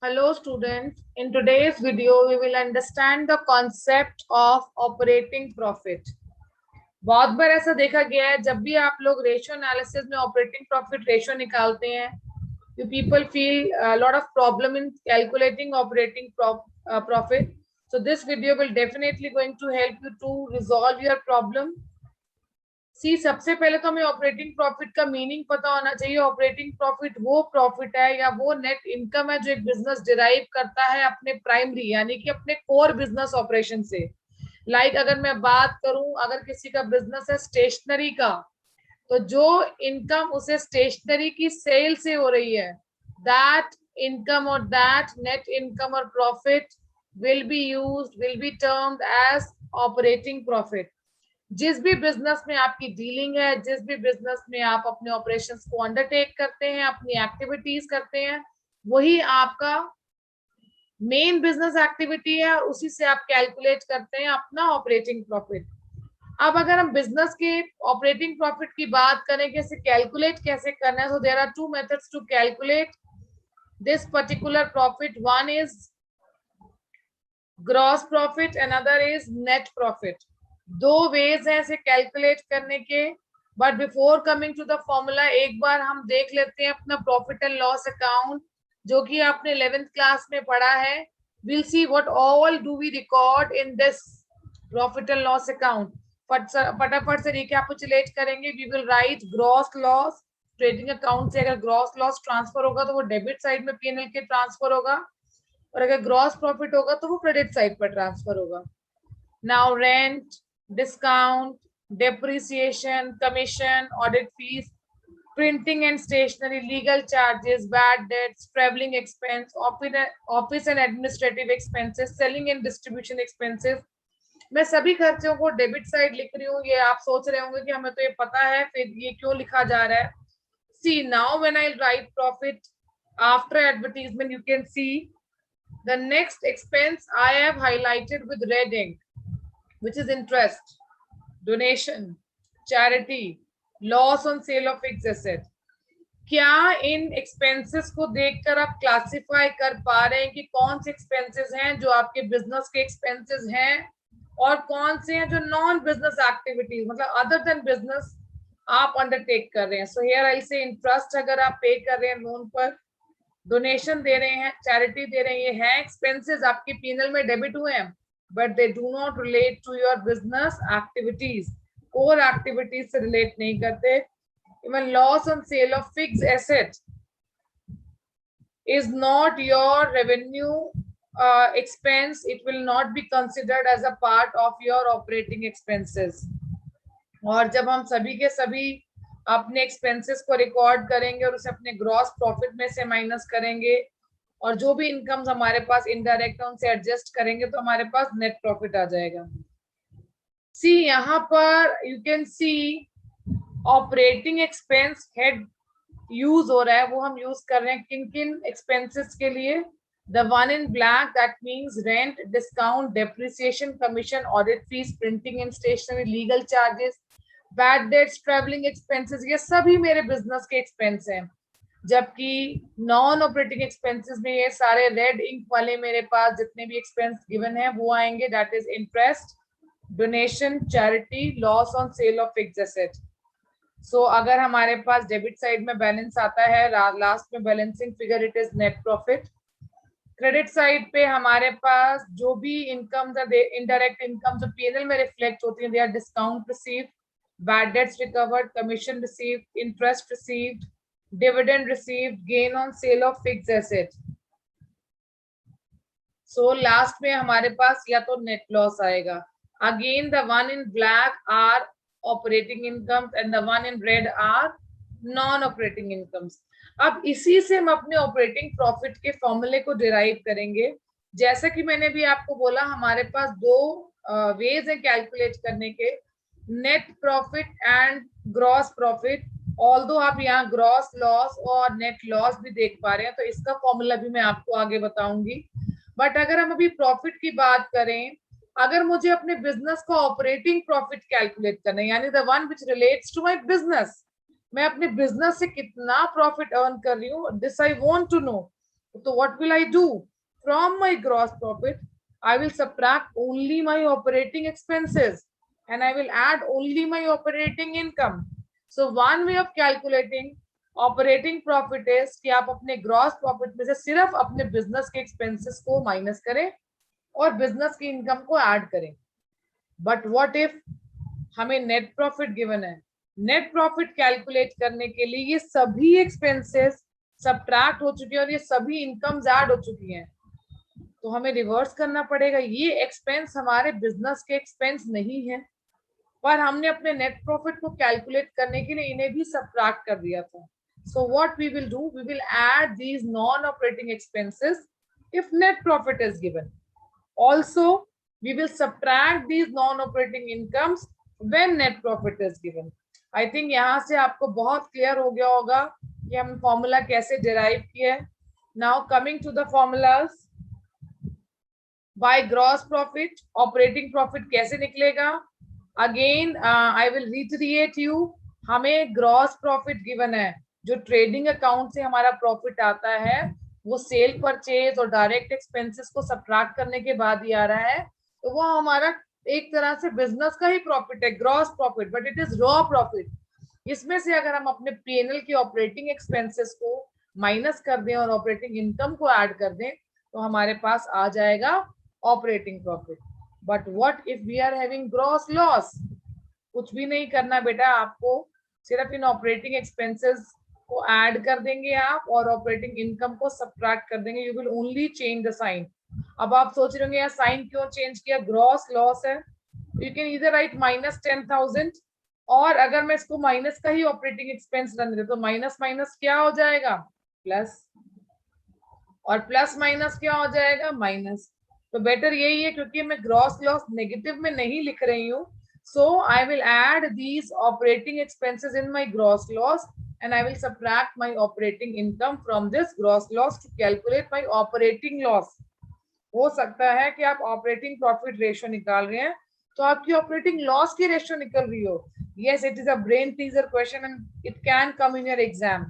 Hello students, in today's video we will understand the concept of operating profit. बहुत बार ऐसा देखा गया है जब भी आप लोग रेशियो एनालिसिस में ऑपरेटिंग प्रॉफिट रेशियो निकालते हैं, you people feel a lot of problem in calculating operating profit. So this video will definitely going to help you to resolve your problem. सबसे पहले तो हमें ऑपरेटिंग प्रॉफिट का meaning पता होना चाहिए। ऑपरेटिंग प्रॉफिट वो प्रॉफिट है या वो नेट इनकम है जो एक बिजनेस डिराइव करता है अपने प्राइमरी यानी कि अपने कोर बिजनेस ऑपरेशन से। अगर मैं बात करूं, अगर किसी का बिजनेस है स्टेशनरी का, तो जो इनकम उसे स्टेशनरी की सेल से हो रही है, दैट इनकम और दैट नेट इनकम और profit will be termed as operating profit. जिस भी बिजनेस में आपकी डीलिंग है, जिस भी बिजनेस में आप अपने ऑपरेशंस को अंडरटेक करते हैं, अपनी एक्टिविटीज करते हैं, वही आपका मेन बिजनेस एक्टिविटी है और उसी से आप कैलकुलेट करते हैं अपना ऑपरेटिंग प्रॉफिट। अब अगर हम बिजनेस के ऑपरेटिंग प्रॉफिट की बात करें, कैसे कैलकुलेट कैसे करना है, so there are two methods to calculate this particular profit. One is gross profit, another is net profit. दो वेज हैं इसे कैलकुलेट करने के। But before coming to the formula, एक बार हम देख लेते हैं अपना प्रॉफिट एंड लॉस अकाउंट जो कि आपने 11th क्लास में पढ़ा है। Will see what all do we record in this profit and loss account. फटाफट से रिकैपिचुलेट करेंगे। We will write gross loss. Trading account से अगर ग्रॉस लॉस ट्रांसफर होगा तो वो डेबिट साइड में पीएनएल के ट्रांसफर होगा, और अगर ग्रॉस प्रॉफिट होगा तो वो क्रेडिट साइड पर ट्रांसफर होगा। Now rent, discount, depreciation, commission, audit fees, printing and stationery, legal charges, bad debts, traveling expense, office and administrative expenses, selling and distribution expenses। मैं सभी खर्चों को डेबिट साइड लिख रही हूँ। ये आप सोच रहे होंगे कि हमें तो ये पता है, फिर ये क्यों लिखा जा रहा है। See now when I write profit after advertisement, you can see the next expense I have highlighted with red ink, which is interest, donation, charity, loss on sale of fixed asset। क्या इन expenses को देखकर आप classify कर पा रहे हैं कि कौन से एक्सपेंसेस हैं जो आपके बिजनेस के एक्सपेंसेस हैं और कौन से हैं जो नॉन बिजनेस एक्टिविटीज, मतलब अदर देन बिजनेस आप अंडरटेक कर रहे हैं। सो हियर आई से इंटरेस्ट अगर आप पे कर रहे हैं लोन पर, डोनेशन दे रहे हैं, चैरिटी दे रहे हैं, ये है एक्सपेंसेस आपके पीएनएल में डेबिट हुए हैं, but they do not relate to your business activities, core activities से relate नहीं करते। Even loss on sale of fixed asset is not your revenue expense. It will not be considered as a part of your operating expenses। और जब हम सभी के सभी अपने एक्सपेंसेस को रिकॉर्ड करेंगे और उसे अपने ग्रॉस प्रॉफिट में से माइनस करेंगे और जो भी इनकम्स हमारे पास इनडायरेक्ट है उनसे एडजस्ट करेंगे तो हमारे पास नेट प्रॉफिट आ जाएगा। सी यहाँ पर you can see operating expense head use हो रहा है, वो हम यूज कर रहे हैं किन किन एक्सपेंसेस के लिए। The one in black that means rent, discount, depreciation, commission, audit fees, printing and stationery, legal charges, bad debts, travelling expenses, ये सभी मेरे बिजनेस के एक्सपेंस हैं। जबकि नॉन ऑपरेटिंग एक्सपेंसेस में ये सारे रेड इंक वाले मेरे पास जितने भी एक्सपेंस गिवन है वो आएंगे। That is interest, donation, charity, loss on sale of fixed asset. So अगर हमारे पास डेबिट साइड में बैलेंस आता है, लास्ट में balancing figure, it is net profit. Credit side पे हमारे पास जो भी इनकम, इनडायरेक्ट इनकम जो पीएनएल में रिफ्लेक्ट होती है, they are discount received, bad debts recovered, commission received, interest received, dividend received, gain on sale of fixed asset। So last में हमारे पास या तो net loss आएगा। Again the one in black are operating incomes and the one in red are non-operating incomes। अब इसी से हम अपने ऑपरेटिंग प्रॉफिट के फॉर्मूले को डिराइव करेंगे। जैसा कि मैंने भी आपको बोला, हमारे पास दो वेज है कैलकुलेट करने के, net profit and gross profit. Although आप यहाँ ग्रॉस लॉस और नेट लॉस भी देख पा रहे हैं, तो इसका फॉर्मूला भी मैं आपको आगे बताऊंगी। बट अगर हम अभी प्रॉफिट की बात करें, अगर मुझे अपने बिजनेस का ऑपरेटिंग प्रॉफिट कैलकुलेट करना है, यानी the one which relates to my business, मैं अपने बिजनेस से कितना प्रॉफिट अर्न कर रही हूँ, this I want to know. So what will I do? From my gross profit, I will subtract only my operating expenses and I will add only my operating income. So one way of calculating operating profit is कि आप अपने gross profit में से सिर्फ अपने business के expenses को minus करें और business की income को add करें. But what if हमें net profit given है? Net profit calculate करने के लिए ये सभी expenses सब्ट्रैक्ट हो चुकी है और ये सभी इनकम्स ऐड हो चुकी हैं, तो हमें रिवर्स करना पड़ेगा. ये एक्सपेंस हमारे बिजनेस के एक्सपेंस नहीं है, पर हमने अपने नेट प्रॉफिट को कैलकुलेट करने के लिए इन्हें भी सब्ट्रैक्ट कर दिया था. So what we will do, we will add these non operating expenses if net profit is given. Also we will subtract these non operating incomes when net profit is given. I think यहाँ से आपको बहुत clear हो गया होगा कि हम formula कैसे डिराइव किया है. Now coming to the formulas. By gross profit operating profit कैसे निकलेगा? Again I will reiterate you, हमें ग्रॉस प्रॉफिट गिवन है. जो ट्रेडिंग अकाउंट से हमारा प्रॉफिट आता है वो सेल परचेज और डायरेक्ट एक्सपेंसेस को सब्ट्रैक्ट करने के बाद ही आ रहा है, तो वो हमारा एक तरह से बिजनेस का ही प्रॉफिट है, gross profit, but it is raw profit. इसमें से अगर हम अपने पीएनएल की ऑपरेटिंग एक्सपेंसेस को माइनस कर दें और ऑपरेटिंग इनकम को ऐड कर दें तो हमारे पास आ जाएगा operating profit. But what if we are having gross loss? कुछ भी नहीं करना बेटा, आपको सिर्फ इन ऑपरेटिंग एक्सपेंसेस को ऐड कर देंगे आप और ऑपरेटिंग इनकम को सब्ट्रैक्ट कर देंगे. You will only change the sign. अब आप सोच रहे होंगे यार साइन क्यों चेंज किया, ग्रॉस लॉस है. यू कैन इधर राइट -10,000 और अगर मैं इसको माइनस का ही ऑपरेटिंग एक्सपेंस रन दे तो माइनस माइनस क्या हो जाएगा, प्लस, और प्लस माइनस क्या हो जाएगा, माइनस. तो बेटर यही है क्योंकि मैं ग्रॉस लॉस नेगेटिव में नहीं लिख रही हूँ. So I will add these operating expenses in my gross loss and I will subtract my operating income from this gross loss to calculate my operating loss. हो सकता है कि आप ऑपरेटिंग प्रॉफिट रेशियो निकाल रहे हैं तो आपकी ऑपरेटिंग लॉस की रेशियो निकल रही हो. Yes, it is a brain teaser question and it can come in your exam.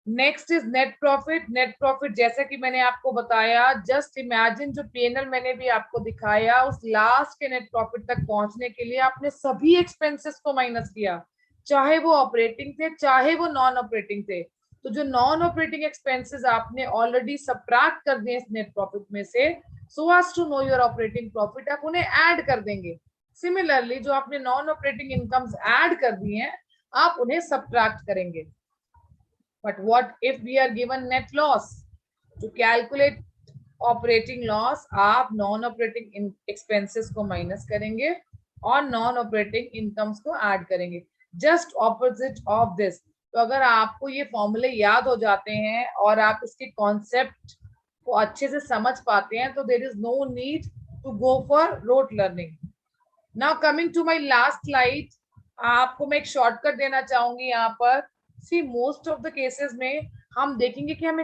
Next is net profit. Net profit जैसा कि मैंने आपको बताया, जस्ट इमेजिन जो पीएनएल मैंने भी आपको दिखाया उस लास्ट के नेट प्रॉफिट तक पहुंचने के लिए आपने सभी एक्सपेंसेस को माइनस किया, चाहे वो ऑपरेटिंग थे चाहे वो नॉन ऑपरेटिंग थे. तो जो नॉन ऑपरेटिंग एक्सपेंसेस आपने ऑलरेडी सब्ट्रैक्ट कर दिए इस नेट प्रॉफिट में से, so as to know your operating profit, आप उन्हें ऐड कर देंगे. सिमिलरली जो आपने नॉन ऑपरेटिंग इनकम्स ऐड कर दी हैं आप उन्हें सब्ट्रैक्ट करेंगे. But what if we are given net loss? To calculate operating loss, आप non operating expenses को minus करेंगे और non operating incomes को add करेंगे. Just opposite of this. तो अगर आपको ये फॉर्मूले याद हो जाते हैं और आप इसके कॉन्सेप्ट को अच्छे से समझ पाते हैं तो there is no need to go for rote learning. Now coming to my last slide, आपको मैं एक शॉर्टकट देना चाहूंगी यहाँ पर. सी मोस्ट ऑफ द केसेस में हम देखेंगे कि हमें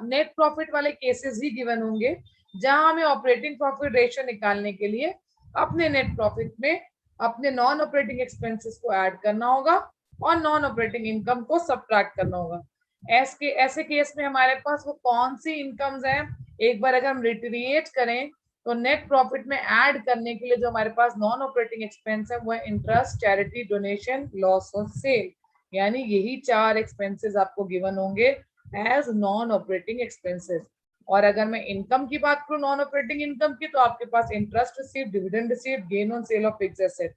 नेट प्रॉफिट वाले केसेस ही गिवन होंगे जहां हमें ऑपरेटिंग प्रॉफिट रेशियो निकालने के लिए अपने नेट प्रॉफिट में अपने नॉन ऑपरेटिंग एक्सपेंसेस को ऐड करना होगा और नॉन ऑपरेटिंग इनकम को सब्ट्रैक्ट करना होगा. ऐसे केस में हमारे पास वो कौन सी इनकम्स हैं, एक बार अगर हम रिटरिएट करें तो नेट प्रॉफिट में ऐड करने के लिए जो हमारे पास नॉन ऑपरेटिंग एक्सपेंस है वो है interest, charity, donation, loss of sale. यानी यही 4 एक्सपेंसेस आपको गिवन होंगे एज नॉन ऑपरेटिंग एक्सपेंसेस. और अगर मैं इनकम की बात करूं नॉन ऑपरेटिंग इनकम की, तो आपके पास interest received, dividend received, gain on sale of fixed asset.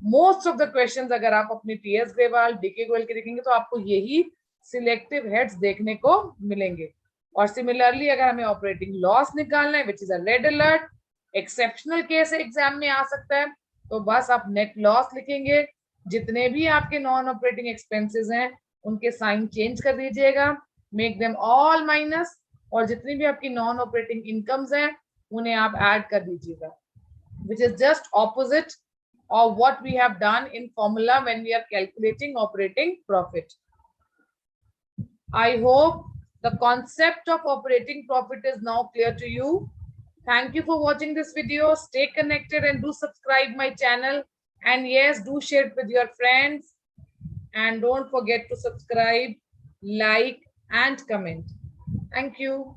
Most of the questions अगर आप अपनी टीएस ग्रेवाल, डीके गोयल के देखेंगे तो आपको यही सिलेक्टिव हेड्स देखने को मिलेंगे. और सिमिलरली अगर हमें ऑपरेटिंग लॉस निकालना है, which is a red alert, exceptional case exam में आ सकता है, तो बस आप नेट लॉस लिखेंगे. जितने भी आपके नॉन ऑपरेटिंग एक्सपेंसेस हैं उनके साइन चेंज कर दीजिएगा, मेक देम ऑल माइनस, और जितनी भी आपकी नॉन ऑपरेटिंग इनकम्स हैं उन्हें आप ऐड कर दीजिएगा, which is just opposite of what we have done in formula when we are calculating operating profit. I hope the concept of operating profit is now clear to you. Thank you for watching this video. Stay connected and do subscribe my channel. And yes, do share it with your friends. And don't forget to subscribe, like, and comment. Thank you.